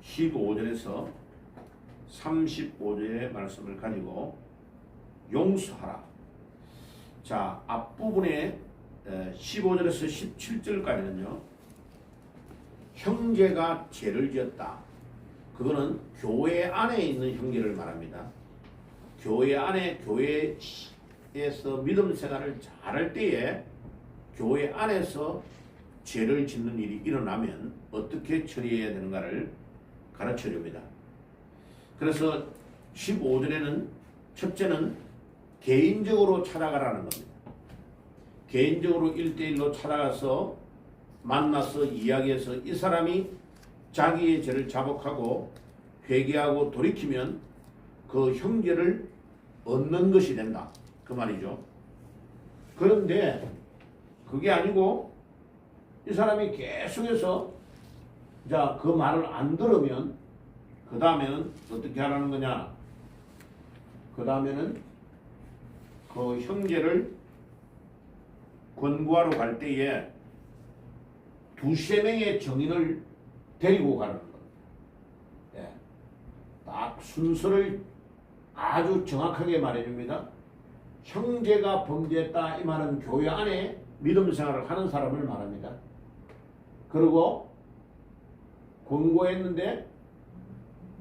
15절에서 35절의 말씀을 가지고 용서하라. 자, 앞부분에 15절에서 17절까지는요. 형제가 죄를 지었다. 그거는 교회 안에 있는 형제를 말합니다. 교회 안에 교회에서 믿음 생활을 잘할 때에 교회 안에서 죄를 짓는 일이 일어나면 어떻게 처리해야 되는가를 가르쳐 줍니다. 그래서 15절에는 첫째는 개인적으로 찾아가라는 겁니다. 개인적으로 1대1로 찾아가서 만나서 이야기해서 이 사람이 자기의 죄를 자복하고 회개하고 돌이키면 그 형제를 얻는 것이 된다. 그 말이죠. 그런데 그게 아니고 이 사람이 계속해서 자, 그 말을 안 들으면 그 다음에는 어떻게 하라는 거냐? 그 다음에는 그 형제를 권고하러 갈 때에 두세 명의 정인을 데리고 가는 겁니다. 예. 딱 순서를 아주 정확하게 말해줍니다. 형제가 범죄했다 이 말은 교회 안에 믿음 생활을 하는 사람을 말합니다. 그리고 권고했는데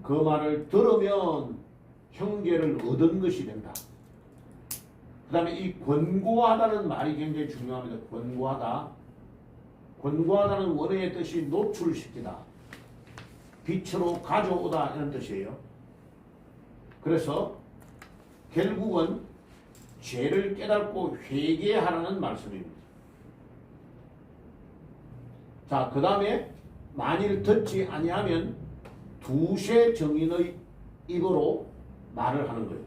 그 말을 들으면 형제를 얻은 것이 된다. 그 다음에 이 권고하다는 말이 굉장히 중요합니다. 권고하다. 권고하다는 원어의 뜻이 노출시키다. 빛으로 가져오다 이런 뜻이에요. 그래서 결국은 죄를 깨닫고 회개하라는 말씀입니다. 자, 그 다음에 만일 듣지 아니하면 두세 정인의 입으로 말을 하는 거예요.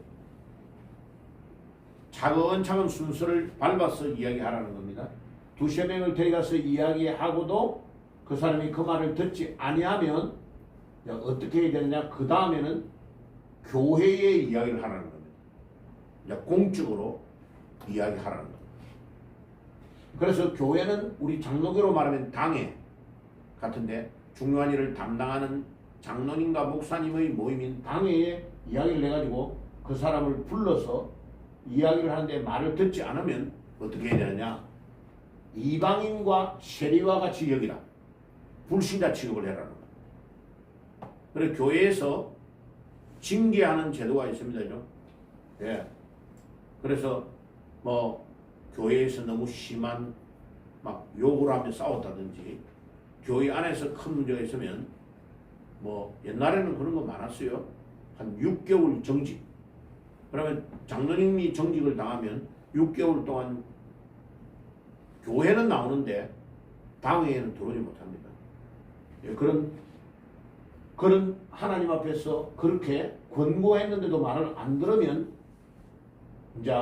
차근차근 순서를 밟아서 이야기하라는 겁니다. 두세 명을 데려가서 이야기하고도 그 사람이 그 말을 듣지 아니하면 어떻게 해야 되느냐? 그 다음에는 교회에 이야기를 하라는 겁니다. 공적으로 이야기하라는 겁니다. 그래서 교회는 우리 장로교로 말하면 당회 같은데 중요한 일을 담당하는 장로님과 목사님의 모임인 당회에 이야기를 해가지고 그 사람을 불러서 이야기를 하는데 말을 듣지 않으면 어떻게 해야 되느냐? 이방인과 세리와 같이 여기라. 불신자 취급을 해라는 거예요. 그래서 교회에서 징계하는 제도가 있습니다. 예. 그래서 뭐 교회에서 너무 심한 막 욕을 하며 싸웠다든지 교회 안에서 큰 문제가 있으면 뭐 옛날에는 그런 거 많았어요. 한 6개월 정직. 그러면 장로님이 정직을 당하면 6개월 동안 교회는 나오는데 당회에는 들어오지 못합니다. 예, 그런 하나님 앞에서 그렇게 권고했는데도 말을 안 들으면 이제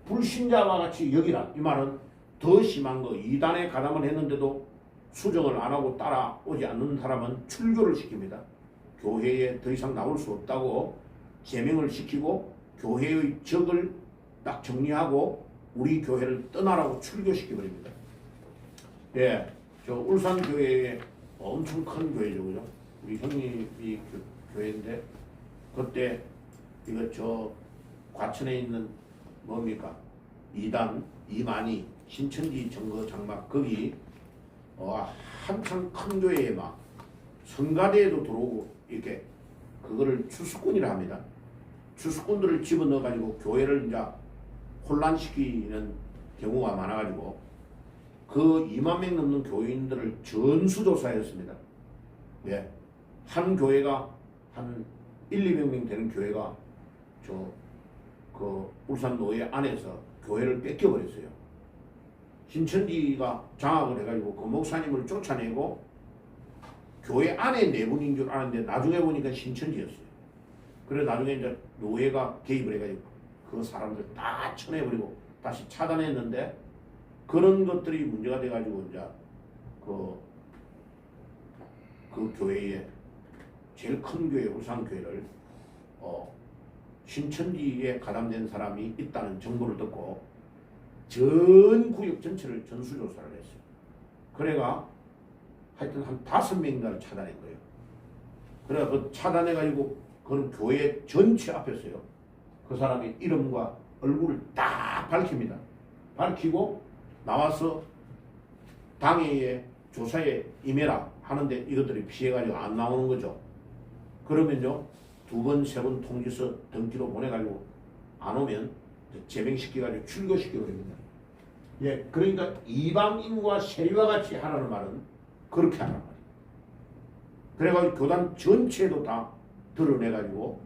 불신자와 같이 여기라. 이 말은 더 심한 거. 이단에 가담을 했는데도 수정을 안 하고 따라오지 않는 사람은 출교를 시킵니다. 교회에 더 이상 나올 수 없다고 제명을 시키고 교회의 적을 딱 정리하고 우리 교회를 떠나라고 출교시켜버립니다. 예, 저 울산교회에 엄청 큰 교회죠, 그죠? 우리 형님이 교회인데 그때 이거 저 과천에 있는 뭡니까? 이단, 이만희, 신천지 정거 장막 거기 한창 큰 교회에 막 성가대에도 들어오고 이렇게 그거를 추수꾼이라 합니다. 추수꾼들을 집어넣어가지고 교회를 이제 혼란시키는 경우가 많아가지고 그 2만 명 넘는 교인들을 전수조사했습니다. 예. 한 교회가 한 1-200명 되는 교회가 그 울산노회 안에서 교회를 뺏겨버렸어요. 신천지가 장악을 해가지고 그 목사님을 쫓아내고 교회 안에 내분인 줄 아는데 나중에 보니까 신천지였어요. 그래 나중에 이제 노회가 개입을 해가지고 그 사람들 다 쳐내버리고 다시 차단했는데 그런 것들이 문제가 돼가지고 이제 그 교회에 제일 큰 교회 울산교회를 신천지에 가담된 사람이 있다는 정보를 듣고 전 구역 전체를 전수조사를 했어요. 그래가 하여튼 한 5명인가를 찾아낸 거예요. 그래 그 차단해가지고 그는 교회 전체 앞에서요. 그 사람의 이름과 얼굴을 딱 밝힙니다. 밝히고 나와서 당회에 조사에 임해라 하는데 이것들이 피해가지고 안 나오는 거죠. 그러면요 2번, 3번 통지서 등기로 보내가지고 안 오면 제명시켜가지고 출교시켜버립니다. 예, 그러니까 이방인과 세리와 같이 하라는 말은 그렇게 하란 말이에요. 그래가지고 교단 전체도 다 드러내가지고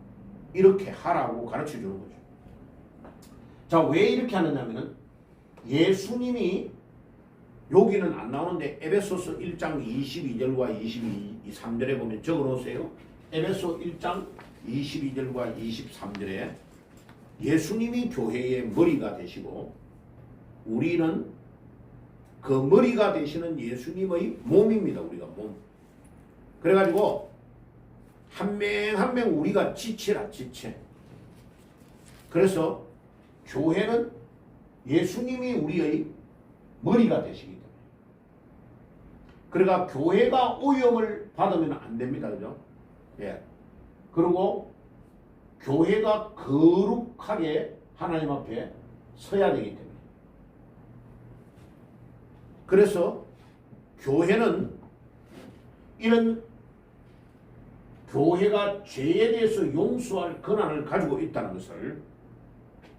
이렇게 하라고 가르쳐 주는 거죠. 자, 왜 이렇게 하느냐면은 예수님이 여기는 안 나오는데 에베소서 1장 22절과 23절에 보면 적어 놓으세요. 에베소 1장 22절과 23절에 예수님이 교회의 머리가 되시고 우리는 그 머리가 되시는 예수님의 몸입니다. 우리가 몸. 그래가지고 한 명 한 명 우리가 지체라 지체. 그래서 교회는 예수님이 우리의 머리가 되시기 때문에. 그러니까 교회가 오염을 받으면 안 됩니다. 그죠? 예. 그리고 교회가 거룩하게 하나님 앞에 서야 되기 때문에. 그래서 교회는 이런 교회가 죄에 대해서 용서할 권한을 가지고 있다는 것을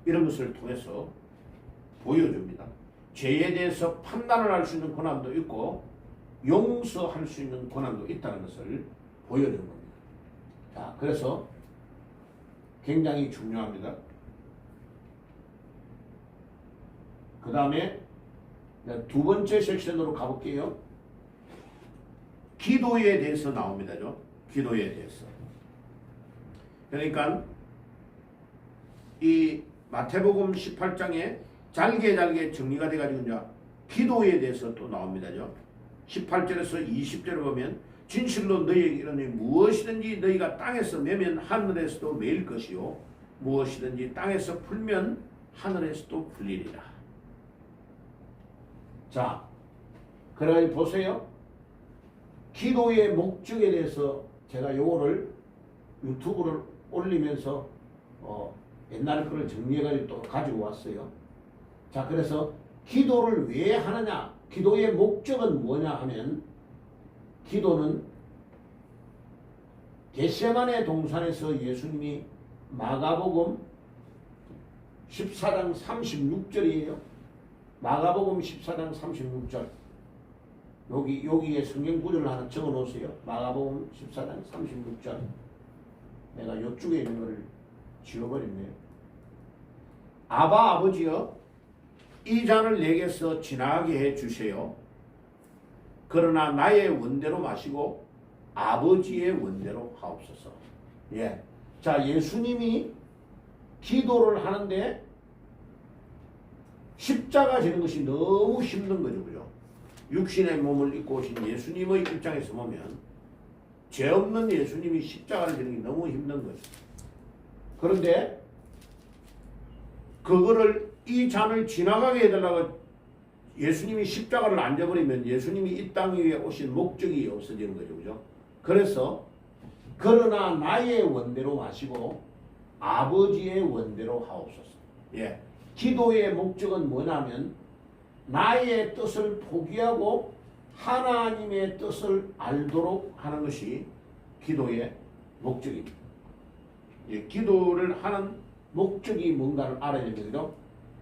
이런 것을 통해서 보여줍니다. 죄에 대해서 판단을 할 수 있는 권한도 있고 용서할 수 있는 권한도 있다는 것을 보여주는 겁니다. 자, 그래서 굉장히 중요합니다. 그 다음에 2번째 섹션으로 가볼게요. 기도에 대해서 나옵니다. 기도에 대해서. 그러니까 이 마태복음 18장에 잘게 정리가 돼가지고 이제 기도에 대해서 또 나옵니다. 18절에서 20절을 보면 진실로 너희에게 이르노니 무엇이든지 너희가 땅에서 매면 하늘에서도 매일 것이요 무엇이든지 땅에서 풀면 하늘에서도 풀리리라. 자, 그러니 보세요. 기도의 목적에 대해서 제가 요거를 유튜브를 올리면서 옛날 거를 정리해가지고 또 가지고 왔어요. 자, 그래서 기도를 왜 하느냐? 기도의 목적은 뭐냐 하면 기도는 겟세마네 동산에서 예수님이 마가복음 14장 36절이에요. 마가복음 14장 36절. 여기에 성경 구절을 하나 적어 놓으세요. 마가복음 14장 36절. 내가 요쪽에 있는 것을 지워버렸네요. 아바 아버지여 이 잔을 내게서 지나가게 해 주세요. 그러나 나의 원대로 마시고 아버지의 원대로 하옵소서. 예. 자, 예수님이 기도를 하는데 십자가 지는 것이 너무 힘든 거죠. 그죠? 육신의 몸을 입고 오신 예수님의 입장에서 보면 죄 없는 예수님이 십자가를 지는 게 너무 힘든 거죠. 그런데 그거를 이 잔을 지나가게 해달라고 예수님이 십자가를 안 져버리면 예수님이 이 땅 위에 오신 목적이 없어지는 거죠. 그죠? 그래서 그러나 나의 원대로 마시고 아버지의 원대로 하옵소서. 예. 기도의 목적은 뭐냐면 나의 뜻을 포기하고 하나님의 뜻을 알도록 하는 것이 기도의 목적입니다. 예, 기도를 하는 목적이 뭔가를 알아야 됩니다.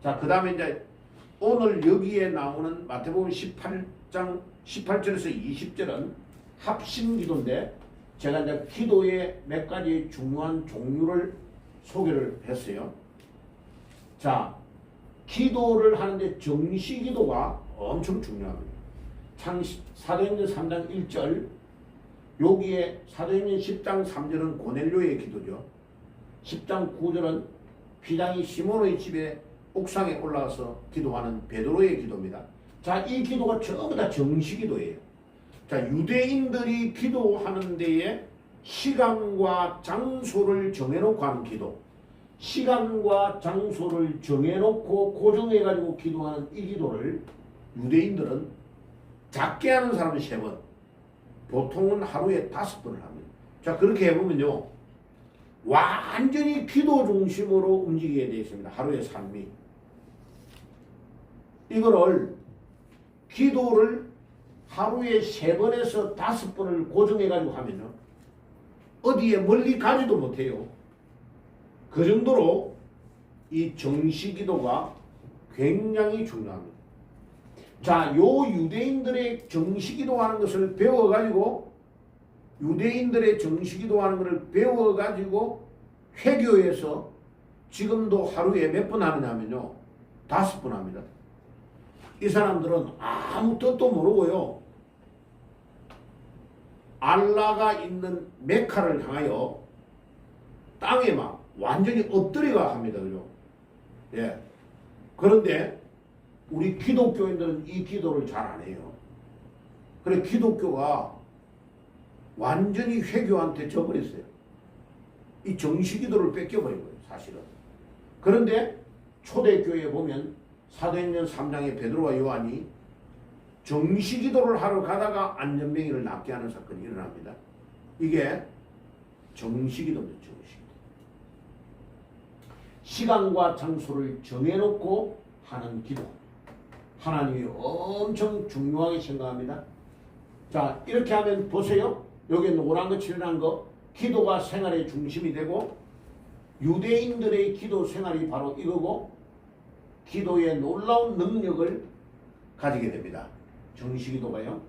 자, 그 다음에 이제 오늘 여기에 나오는 마태복음 18장 18절에서 20절은 합심 기도인데 제가 이제 기도의 몇 가지 중요한 종류를 소개를 했어요. 자, 기도를 하는데 정시 기도가 엄청 중요합니다. 사도행전 3장 1절 여기에 사도행전 10장 3절은 고넬료의 기도죠. 10장 9절은 비장이 시몬의 집에 옥상에 올라가서 기도하는 베드로의 기도입니다. 자, 이 기도가 전부 다 정시 기도예요. 자, 유대인들이 기도하는 데에 시간과 장소를 정해놓고 하는 기도. 시간과 장소를 정해놓고 고정해가지고 기도하는 이 기도를 유대인들은 작게 하는 사람은 3번, 보통은 하루에 5번을 합니다. 자, 그렇게 해보면요. 완전히 기도 중심으로 움직이게 되어 있습니다. 하루의 삶이. 이거를 기도를 하루에 3번에서 5번을 고정해가지고 하면요. 어디에 멀리 가지도 못해요. 그 정도로 이 정시기도가 굉장히 중요합니다. 자, 요 유대인들의 정시기도하는 것을 배워가지고 유대인들의 정시기도하는 것을 배워가지고 회교에서 지금도 하루에 몇 번 하느냐면요. 5번 합니다. 이 사람들은 아무 뜻도 모르고요. 알라가 있는 메카를 향하여 땅에 막 완전히 엎드려가 합니다. 그죠? 예. 그런데 우리 기독교인들은 이 기도를 잘 안 해요. 그래 기독교가 완전히 회교한테 져버렸어요. 이 정시기도를 뺏겨버린 거예요. 사실은. 그런데 초대교회에 보면 사도행전 3장의 베드로와 요한이 정시기도를 하러 가다가 안전병이를 낫게 하는 사건이 일어납니다. 이게 정시기도입니다. 정시기도. 시간과 장소를 정해놓고 하는 기도. 하나님이 엄청 중요하게 생각합니다. 자, 이렇게 하면 보세요. 여기 노란 거 칠한 거 기도가 생활의 중심이 되고 유대인들의 기도 생활이 바로 이거고 기도의 놀라운 능력을 가지게 됩니다. 정시기도가요.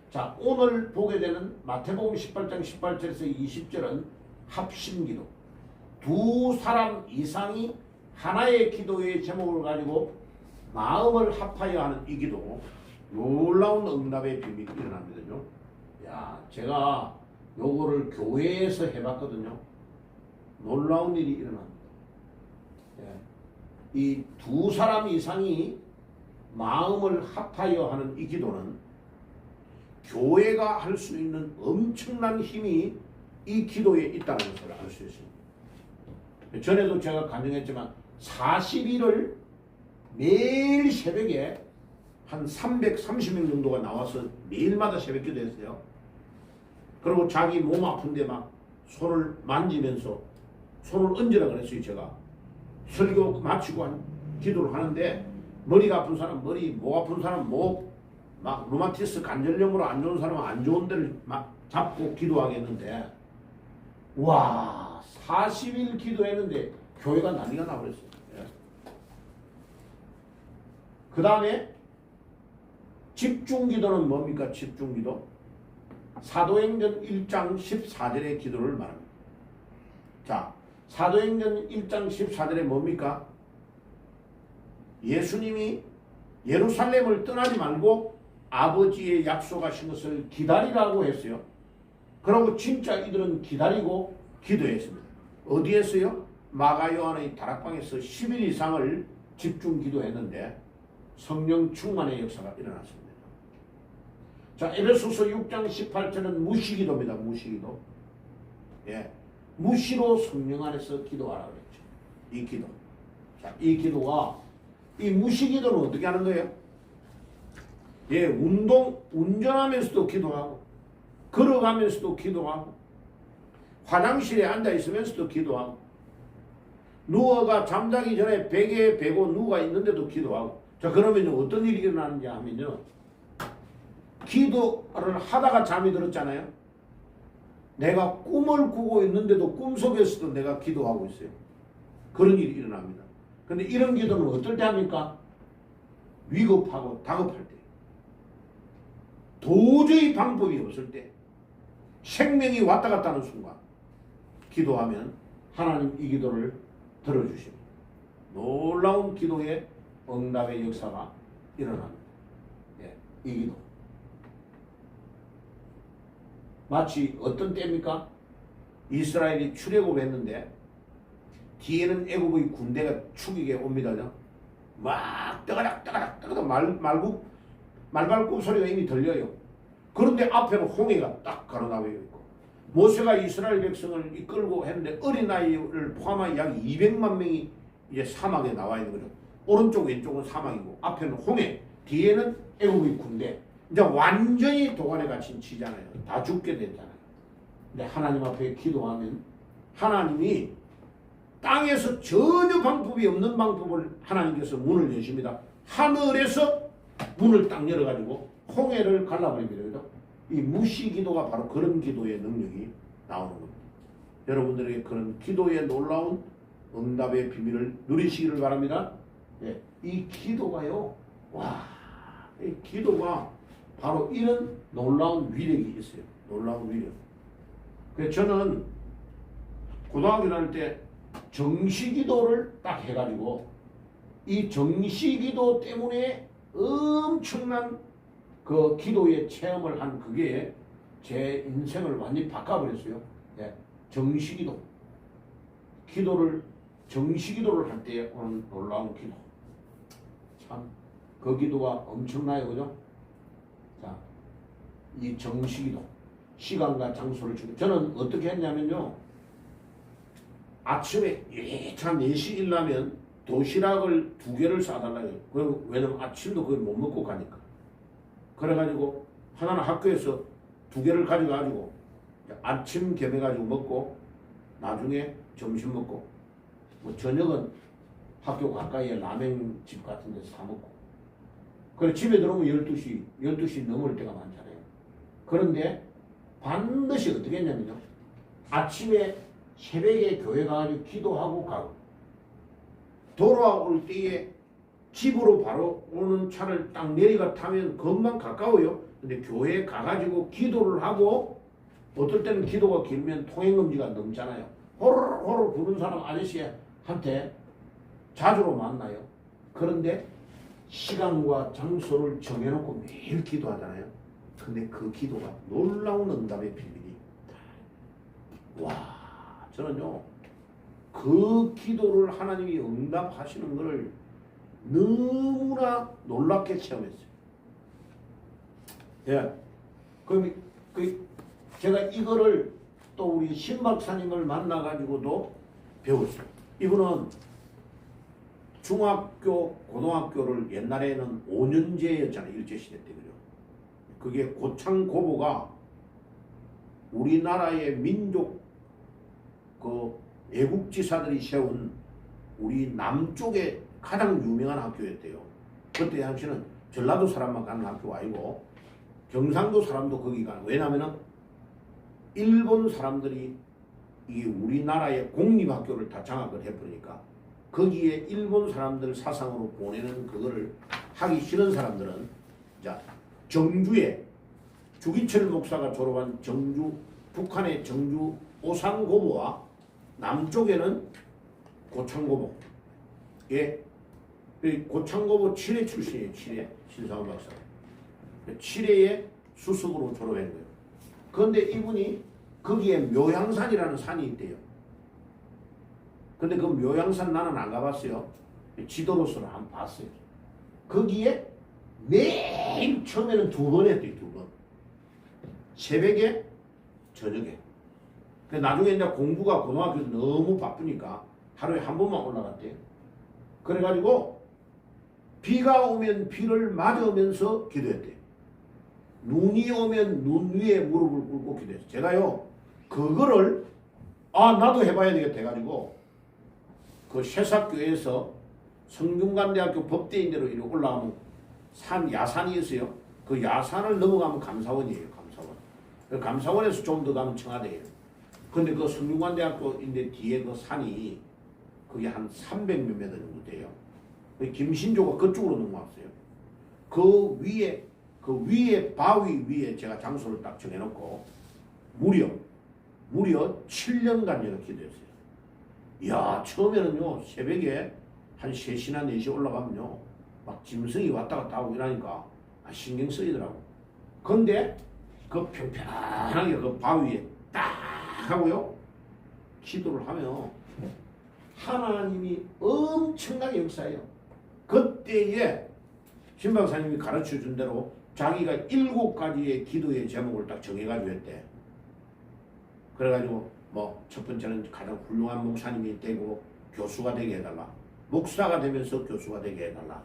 자, 오늘 보게 되는 마태복음 18장 18절에서 20절은 합심기도. 2사람 이상이 하나의 기도의 제목을 가지고 마음을 합하여 하는 이 기도. 놀라운 응답의 비밀이 일어납니다. 야, 제가 요거를 교회에서 해봤거든요. 놀라운 일이 일어납니다. 예. 이 2사람 이상이 마음을 합하여 하는 이 기도는 교회가 할 수 있는 엄청난 힘이 이 기도에 있다는 것을 알 수 있습니다. 전에도 제가 간증했지만 40일을 매일 새벽에 한 330명 정도가 나와서 매일마다 새벽 기도했어요. 그리고 자기 몸 아픈데 막 손을 만지면서 손을 얹으라 그랬어요. 제가 설교 마치고 기도를 하는데 머리가 아픈 사람 머리, 목 아픈 사람 목, 막 루마티스 관절염으로 안 좋은 사람은 안 좋은 데를 막 잡고 기도하겠는데 와 40일 기도했는데 교회가 난리가 나버렸어요. 예. 그 다음에 집중기도는 뭡니까? 집중기도 사도행전 1장 14절의 기도를 말합니다. 자, 사도행전 1장 14절에 뭡니까? 예수님이 예루살렘을 떠나지 말고 아버지의 약속하신 것을 기다리라고 했어요. 그러고 진짜 이들은 기다리고 기도했습니다. 어디에서요? 마가 요한의 다락방에서 10일 이상을 집중 기도했는데 성령 충만의 역사가 일어났습니다. 자, 에베소서 6장 18절은 무시기도입니다. 무시기도. 예. 무시로 성령 안에서 기도하라고 그랬죠. 이 기도. 자, 이 기도가 이 무시기도는 어떻게 하는 거예요? 예, 운전하면서도 기도하고, 걸어가면서도 기도하고, 화장실에 앉아 있으면서도 기도하고, 누워가 잠자기 전에 베개에 베고 누가 있는데도 기도하고. 자, 그러면 어떤 일이 일어나는지 하면요. 기도를 하다가 잠이 들었잖아요. 내가 꿈을 꾸고 있는데도 꿈속에서도 내가 기도하고 있어요. 그런 일이 일어납니다. 근데 이런 기도는 어떨 때 합니까? 위급하고 다급할 때. 도저히 방법이 없을 때. 생명이 왔다 갔다 하는 순간. 기도하면 하나님 이 기도를 들어주십니다. 놀라운 기도의 응답의 역사가 일어납니다. 예, 이 기도. 마치 어떤 때입니까? 이스라엘이 출애굽했는데 뒤에는 애굽의 군대가 추격에 옵니다. 막 떠가닥 말발굽 소리가 이미 들려요. 그런데 앞에는 홍해가 딱 가로나와 있고 모세가 이스라엘 백성을 이끌고 했는데 어린아이를 포함한 약 200만 명이 이제 사막에 나와 있는 거죠. 오른쪽 왼쪽은 사막이고 앞에는 홍해, 뒤에는 애굽의 군대. 이제 완전히 도관에 갇힌 치잖아요. 다 죽게 됐잖아요. 근데 하나님 앞에 기도하면 하나님이 땅에서 전혀 방법이 없는 방법을 하나님께서 문을 여십니다. 하늘에서 문을 딱 열어가지고 홍해를 갈라버립니다. 이 무시기도가 바로 그런 기도의 능력이 나오는 겁니다. 여러분들에게 그런 기도의 놀라운 응답의 비밀을 누리시기를 바랍니다. 예, 이 기도가요, 이 기도가 바로 이런 놀라운 위력이 있어요. 놀라운 위력. 그래서 저는 고등학교 다닐 때 정시기도를 딱 해가지고 이 정시기도 때문에 엄청난 그 기도의 체험을 한 그게 제 인생을 완전히 바꿔버렸어요. 예, 정시기도. 정시기도를 할 때 오는 놀라운 기도. 참, 그 기도가 엄청나요. 그죠? 자, 이 정시기도. 시간과 장소를 주고. 저는 어떻게 했냐면요. 아침에 참 4시 일나면 도시락을 2개를 싸달라요. 왜냐면 아침도 그걸 못 먹고 가니까. 그래가지고 하나는 학교에서 2개를 가져가지고 아침 겸해가지고 먹고 나중에 점심 먹고 뭐 저녁은 학교 가까이에 라면집 같은 데서 사 먹고 그래 집에 들어오면 12시 넘을 때가 많잖아요. 그런데 반드시 어떻게 했냐면요. 아침에 새벽에 교회 가가지고 기도하고 가고 돌아올 때에 집으로 바로 오는 차를 딱 내리가 타면 금방 가까워요. 근데 교회에 가가지고 기도를 하고 어떨 때는 기도가 길면 통행금지가 넘잖아요. 호로록 부른 사람 아저씨한테 자주로 만나요. 그런데 시간과 장소를 정해놓고 매일 기도하잖아요. 근데 그 기도가 놀라운 응답의 비밀이 저는요 그 기도를 하나님이 응답하시는 것을 너무나 놀랍게 체험했어요. 예. 그럼 제가 이거를 또 우리 신 박사님을 만나가지고도 배웠어요. 이분은 중학교, 고등학교를 옛날에는 5년제였잖아요. 일제시대 때. 그죠? 그게 고창고보가 우리나라의 민족 그 애국지사들이 세운 우리 남쪽에 가장 유명한 학교였대요. 그때 당시는 전라도 사람만 가는 학교가 아니고 경상도 사람도 거기 가는. 왜냐하면 일본 사람들이 이 우리나라의 공립학교를 다 장악을 해버리니까 거기에 일본 사람들 사상으로 보내는 그거를 하기 싫은 사람들은 자 정주에 주기철 목사가 졸업한 정주 북한의 정주 오산고보와 남쪽에는 고창고보. 예. 고창고보 칠회 출신이에요. 칠회. 신상훈 박사. 칠회에 수석으로 졸업한 거예요. 그런데 이분이 거기에 묘향산이라는 산이 있대요. 근데 그 묘향산 나는 안 가봤어요. 지도로서는 안 봤어요. 거기에 매일 처음에는 2번 했대요. 2번. 새벽에 저녁에. 나중에 이제 공부가 고등학교에서 너무 바쁘니까 하루에 1번만 올라갔대요. 그래가지고 비가 오면 비를 맞으면서 기도했대요. 눈이 오면 눈 위에 무릎을 꿇고 기도했어요. 제가요 그거를 나도 해봐야 되겠다 해가지고 그 새싹교에서 성균관대학교 법대인대로 이렇게 올라가면 산 야산이 있어요. 그 야산을 넘어가면 감사원이에요. 감사원. 그 감사원에서 좀 더 가면 청와대예요. 근데 그 성균관대학교인데 뒤에 그 산이 그게 한 300몇 미터 정도 돼요. 김신조가 그쪽으로 넘어왔어요. 그 위에 바위 위에 제가 장소를 딱 정해놓고 무려 7년간 제가 기도했어요. 이야 처음에는요 새벽에 한 3시나 4시 올라가면요 막 짐승이 왔다 갔다 하고 이러니까 신경 쓰이더라고. 근데 그 평평하게 그 바위에 딱 하고요 기도를 하면 하나님이 엄청나게 역사해요. 그때에 신박사님이 가르쳐 준 대로 자기가 7가지의 기도의 제목을 딱 정해가지고 했대. 그래가지고 뭐 첫 번째는 가장 훌륭한 목사님이 되고 교수가 되게 해달라. 목사가 되면서 교수가 되게 해달라.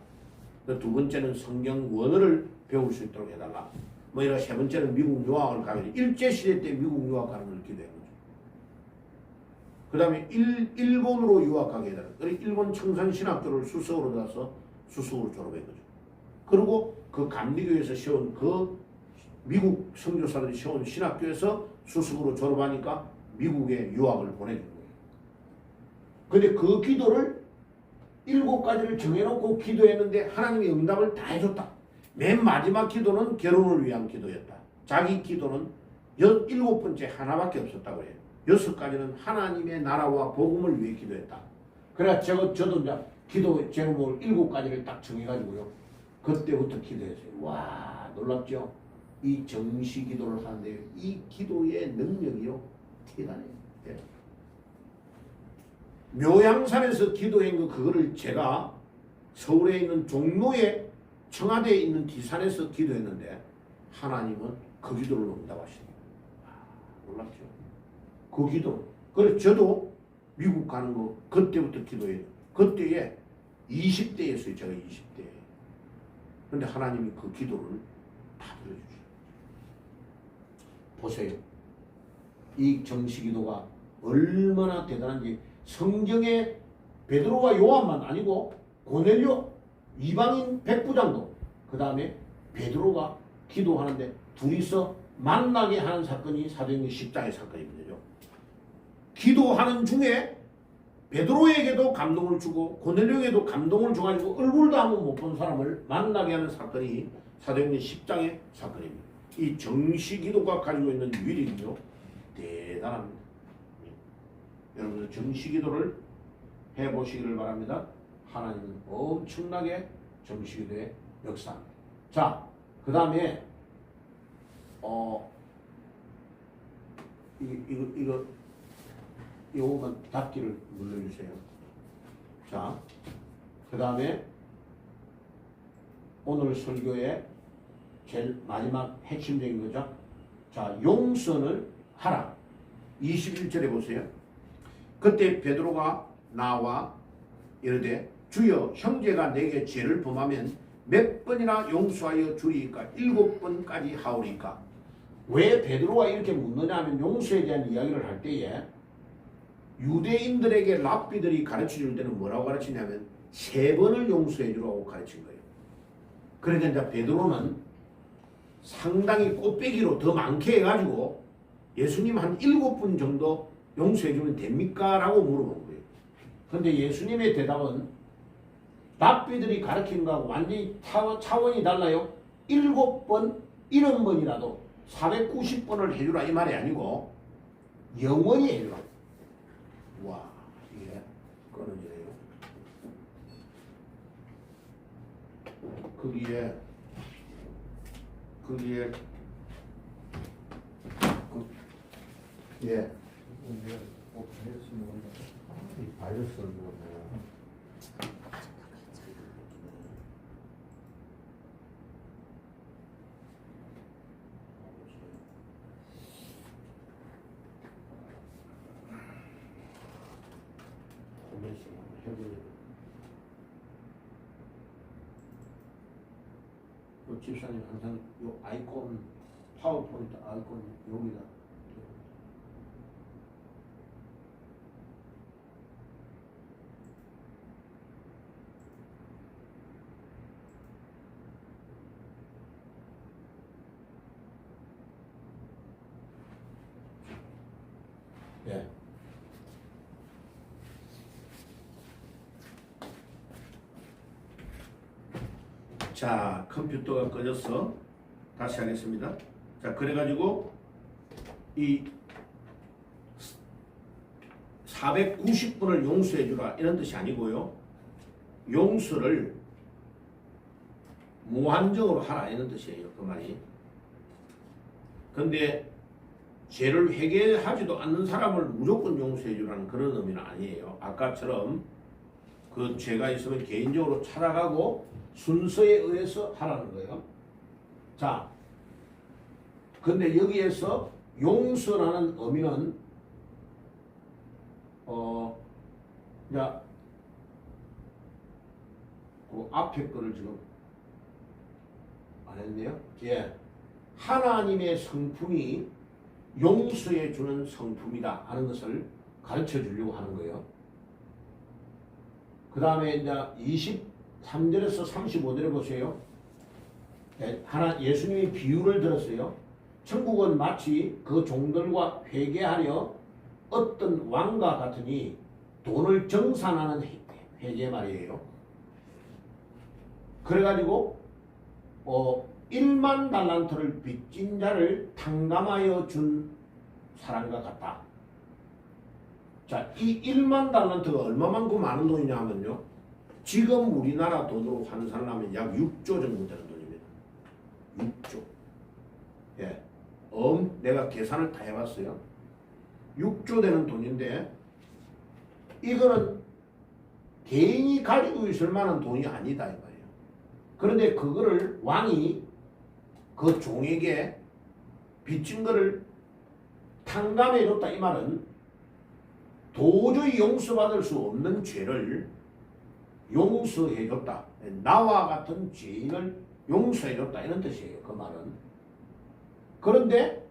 그 2번째는 성경 원어를 배울 수 있도록 해달라. 뭐 이런 세 번째는 미국 유학을 가게 돼. 일제시대 때 미국 유학 가는 걸 기도한 거죠. 그 다음에 일본으로 유학 가게 되는. 일본 청산신학교를 수석으로 가서 수석으로 졸업한 거죠. 그리고 그 감리교에서 세운 그 미국 선교사들이 세운 신학교에서 수석으로 졸업하니까 미국에 유학을 보내준 거예요. 근데 그 기도를 7가지를 정해놓고 기도했는데 하나님이 응답을 다 해줬다. 맨 마지막 기도는 결혼을 위한 기도였다. 자기 기도는 7번째 하나밖에 없었다고 해요. 6가지는 하나님의 나라와 복음을 위해 기도했다. 그래서 저도 이제 기도 제목을 7가지를 딱 정해가지고요. 그때부터 기도했어요. 와, 놀랍죠? 이 정시 기도를 하는데 이 기도의 능력이요. 대단해요. 대단해요. 묘양산에서 기도한 그거를 제가 서울에 있는 종로에 청와대에 있는 디산에서 기도했는데 하나님은 그 기도를 응답하시네요. 놀랍죠? 그 기도. 그래서 저도 미국 가는 거 그때부터 기도해요. 그때에 20대였어요. 제가 20대. 그런데 하나님이 그 기도를 다 들어주셔요. 보세요. 이 정시기도가 얼마나 대단한지. 성경에 베드로와 요한만 아니고 고넬료 이방인 백부장도 그 다음에 베드로가 기도하는데 둘이서 만나게 하는 사건이 사도행전 10장의 사건입니다. 기도하는 중에 베드로에게도 감동을 주고 고넬료에게도 감동을 줘가지고 얼굴도 한번 못 본 사람을 만나게 하는 사건이 사도행전 10장의 사건입니다. 이 정시기도가 가지고 있는 위력이요 대단합니다. 여러분들 정시기도를 해보시기를 바랍니다. 하나님은 엄청나게 정시기도의 역사입니다. 자, 그 다음에 이거만 닫기를 눌러주세요. 자, 그 다음에 오늘 설교의 제일 마지막 핵심적인 거죠. 자, 용서를 하라. 21절에 보세요. 그때 베드로가 나와 이르되 주여 형제가 내게 죄를 범하면 몇 번이나 용서하여 주리이까 7번까지 하오리까. 왜 베드로가 이렇게 묻느냐 하면 용서에 대한 이야기를 할 때에 유대인들에게 랍비들이 가르쳐줄 때는 뭐라고 가르치냐면 3번을 용서해 주라고 가르친 거예요. 그러니까 이제 베드로는 상당히 꽃배기로 더 많게 해가지고 예수님 한 7번 정도 용서해 주면 됩니까? 라고 물어본 거예요. 근데 예수님의 대답은 랍비들이 가르치는 거하고 완전히 차원이 달라요. 7번, 70번이라도 490번을 해주라 이 말이 아니고 영원히 해주라. 와, 이게 끊어지네요. 거기에 예. 바이러스를 먹었네요. 집사님 항상 요 아이콘 파워포인트 아이콘 여기다. 예. 자, 컴퓨터가 꺼졌어. 다시 하겠습니다. 자, 그래가지고 이 490분을 용서해주라 이런 뜻이 아니고요. 용서를 무한정으로 하라 이런 뜻이에요. 그 말이. 근데 죄를 회개하지도 않는 사람을 무조건 용서해주라는 그런 의미는 아니에요. 아까처럼 그 죄가 있으면 개인적으로 찾아가고 순서에 의해서 하라는 거예요. 자, 근데 여기에서 용서라는 의미는 자, 그 앞에 거를 지금 안 했네요. 예, 하나님의 성품이 용서해 주는 성품이다 하는 것을 가르쳐 주려고 하는 거예요. 그 다음에 이제 23절에서 35절에 보세요. 예수님이 비유를 들었어요. 천국은 마치 그 종들과 회개하려 어떤 왕과 같으니 돈을 정산하는 회계 말이에요. 그래가지고 1만 달란트를 빚진 자를 탕감하여 준 사람과 같다. 자, 이 1만 달란트가 얼마만큼 많은 돈이냐 하면요. 지금 우리나라 돈으로 환산을 하면 약 6조 정도 되는 돈입니다. 6조. 예. 내가 계산을 다 해봤어요. 6조 되는 돈인데 이거는 개인이 가지고 있을 만한 돈이 아니다 이 말이에요. 그런데 그거를 왕이 그 종에게 빚진 거를 탕감해 줬다 이 말은 도저히 용서받을 수 없는 죄를 용서해 줬다. 나와 같은 죄인을 용서해 줬다 이런 뜻이에요. 그 말은. 그런데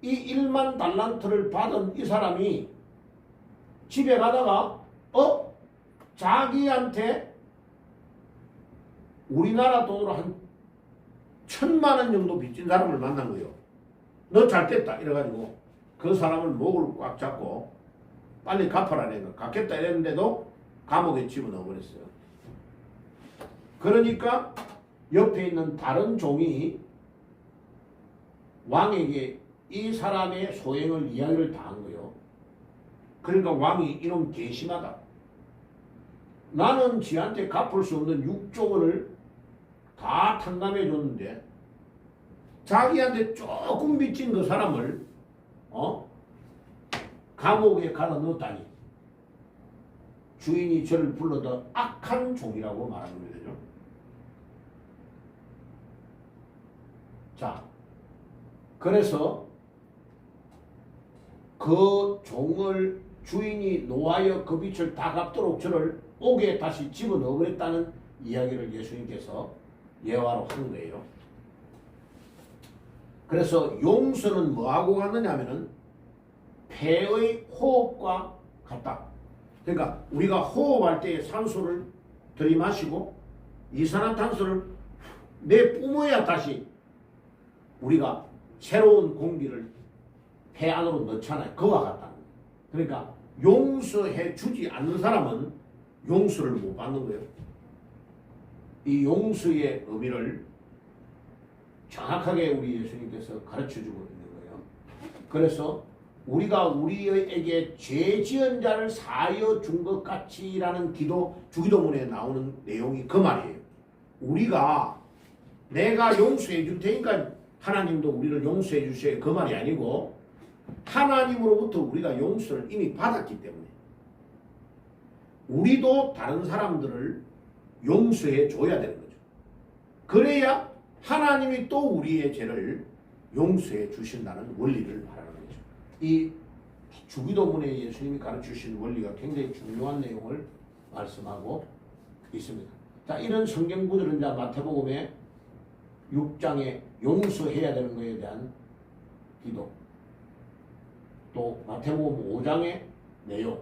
이 1만 달란트를 받은 이 사람이 집에 가다가 자기한테 우리나라 돈으로 한 1,000만 원 정도 빚진 사람을 만난 거예요. 너 잘 됐다 이래가지고 그 사람을 목을 꽉 잡고 빨리 갚아라 내가 갚겠다 이랬는데도 감옥에 집어넣어 버렸어요. 그러니까 옆에 있는 다른 종이 왕에게 이 사람의 소행을 이야기를 다 한 거예요. 그러니까 왕이 이놈 괘씸하다. 나는 지한테 갚을 수 없는 6조 원을 다 탕감해 줬는데 자기한테 조금 빚진 그 사람을 감옥에 가다 넣었다니 주인이 저를 불러다 악한 종이라고 말하는 거죠. 자, 그래서 그 종을 주인이 노하여 그 빚을 다 갚도록 저를 옥에 다시 집어넣어 버렸다는 이야기를 예수님께서 예화로 한 거예요. 그래서 용서는 뭐하고 같느냐 하면은 폐의 호흡과 같다. 그러니까 우리가 호흡할 때 산소를 들이마시고 이산화탄소를 내뿜어야 다시 우리가 새로운 공기를 폐 안으로 넣잖아요. 그와 같다. 그러니까 용서해 주지 않는 사람은 용서를 못 받는 거예요. 이 용서의 의미를 정확하게 우리 예수님께서 가르쳐주고 있는 거예요. 그래서 우리가 우리에게 죄 지은 자를 사하여 준 것 같이라는 주기도문에 나오는 내용이 그 말이에요. 우리가 내가 용서해 줄 테니까 하나님도 우리를 용서해 주셔야 그 말이 아니고 하나님으로부터 우리가 용서를 이미 받았기 때문에 우리도 다른 사람들을 용서해 줘야 되는 거죠. 그래야 하나님이 또 우리의 죄를 용서해 주신다는 원리를 말하는 거죠. 이 주기도문에 예수님이 가르치신 원리가 굉장히 중요한 내용을 말씀하고 있습니다. 자, 이런 성경 구절은 이제 마태복음의 6장에 용서해야 되는 것에 대한 기도, 또 마태복음 5장의 내용,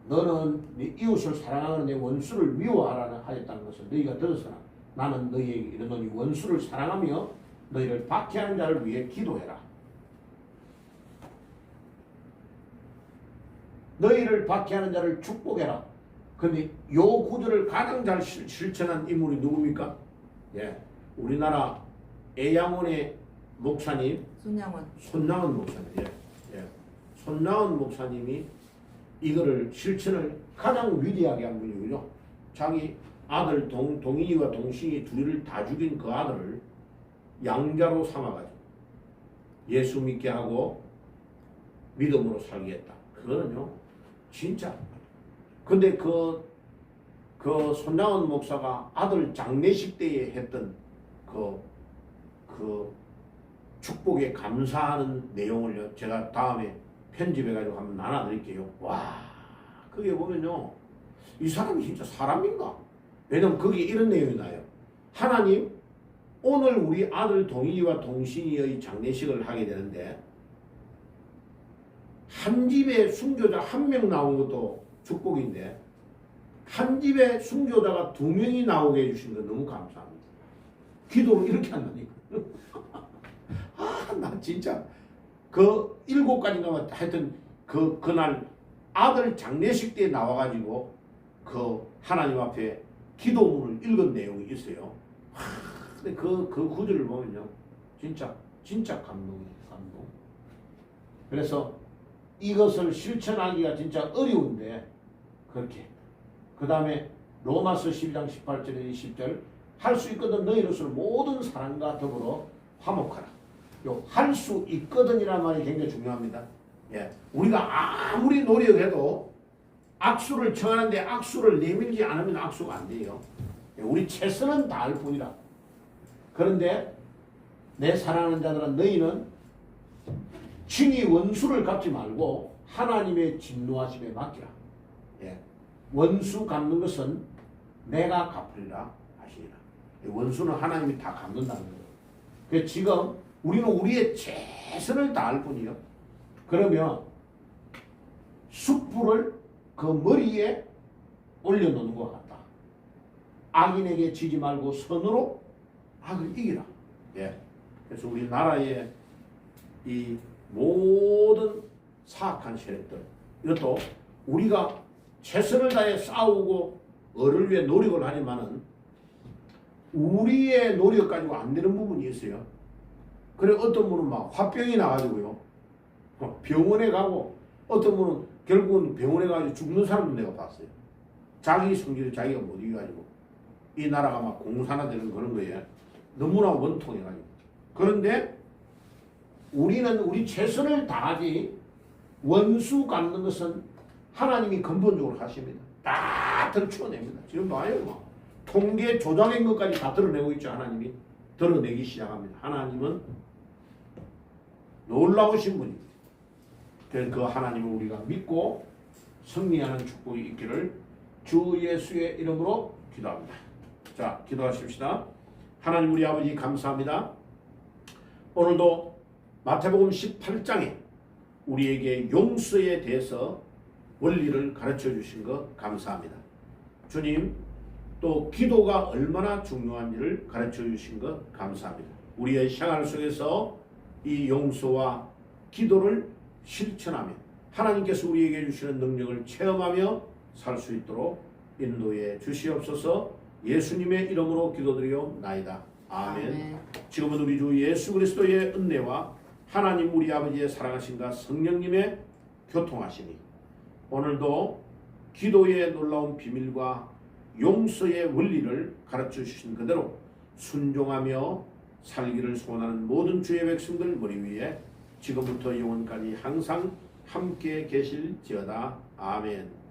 너는 네 이웃을 사랑하는 내 원수를 미워하라 하였다는 것을 너희가 들었으나 나는 너희에게 이르노니 원수를 사랑하며 너희를 박해하는 자를 위해 기도해라. 너희를 박해하는 자를 축복해라. 그런데 이 구절을 가장 잘 실천한 인물이 누굽니까? 예, 우리나라 애양원의 목사님 손나원 목사님. 예. 손나원 목사님이 이거를 실천을 가장 위대하게 한 분이군요. 자기 아들 동인이와 동신이 둘을 다 죽인 그 아들을 양자로 삼아가지고 예수 믿게 하고 믿음으로 살게 했다. 그거는요 진짜. 근데 그 손나원 목사가 아들 장례식 때에 했던 그 축복에 감사하는 내용을 제가 다음에 편집해가지고 한번 나눠드릴게요. 와, 그게 보면요, 이 사람이 진짜 사람인가? 왜냐면 거기에 이런 내용이 나요. 하나님, 오늘 우리 아들 동희와 동신이의 장례식을 하게 되는데 한 집에 순교자 한 명 나온 것도 축복인데 한 집에 순교자가 2명이 나오게 해주신 거 너무 감사합니다. 기도를 이렇게 한다니까. 나 진짜 그 7가지인가 하여튼 그날 아들 장례식 때 나와가지고 그 하나님 앞에 기도문을 읽은 내용이 있어요. 근데 그 구절을 보면요, 진짜 감동이에요, 감동. 그래서 이것을 실천하기가 진짜 어려운데 그렇게. 그 다음에 로마서 12장 18절에 20절 할 수 있거든 너희로서 모든 사람과 더불어 화목하라. 요 할 수 있거든이라는 말이 굉장히 중요합니다. 예, 우리가 아무리 노력해도 악수를 청하는데 악수를 내밀지 않으면 악수가 안 돼요. 우리 최선은 다할 뿐이라. 그런데 내 사랑하는 자들아 너희는 친히 원수를 갚지 말고 하나님의 진노하심에 맡기라. 예. 원수 갚는 것은 내가 갚으리라 하시니라. 원수는 하나님이 다 갚는다는 거예요. 그래서 지금 우리는 우리의 최선을 다할 뿐이요. 그러면 숯불을 그 머리에 올려놓는 것 같다. 악인에게 지지 말고 선으로 악을 이기라. 예. 그래서 우리 나라의 이 모든 사악한 세력들, 이것도 우리가 최선을 다해 싸우고 을을 위해 노력을 하지만은 우리의 노력 가지고 안 되는 부분이 있어요. 그래 어떤 분은 막 화병이 나가지고요, 병원에 가고 어떤 분은 결국은 병원에 가서 죽는 사람도 내가 봤어요. 자기 성질을 자기가 못 이겨가지고 이 나라가 막 공산화되는 그런 거에 너무나 원통해가지고. 그런데 우리는 우리 최선을 다하지 원수 갚는 것은 하나님이 근본적으로 하십니다. 다 들추어냅니다. 지금 봐요. 막 통계 조작인 것까지 다 드러내고 있죠. 하나님이 드러내기 시작합니다. 하나님은 놀라우신 분입니다. 그래서 그 하나님을 우리가 믿고 승리하는 축복이 있기를 주 예수의 이름으로 기도합니다. 자, 기도하십시다. 하나님 우리 아버지 감사합니다. 오늘도 마태복음 18장에 우리에게 용서에 대해서 원리를 가르쳐 주신 것 감사합니다. 주님, 또 기도가 얼마나 중요한지를 가르쳐 주신 것 감사합니다. 우리의 생활 속에서 이 용서와 기도를 실천하며 하나님께서 우리에게 주시는 능력을 체험하며 살 수 있도록 인도해 주시옵소서. 예수님의 이름으로 기도드리옵나이다. 아멘. 지금은 우리 주 예수 그리스도의 은혜와 하나님 우리 아버지의 사랑하심과 성령님의 교통하심이 오늘도 기도의 놀라운 비밀과 용서의 원리를 가르쳐 주신 그대로 순종하며 살기를 소원하는 모든 주의 백성들 머리 위에 지금부터 영원까지 항상 함께 계실지어다. 아멘.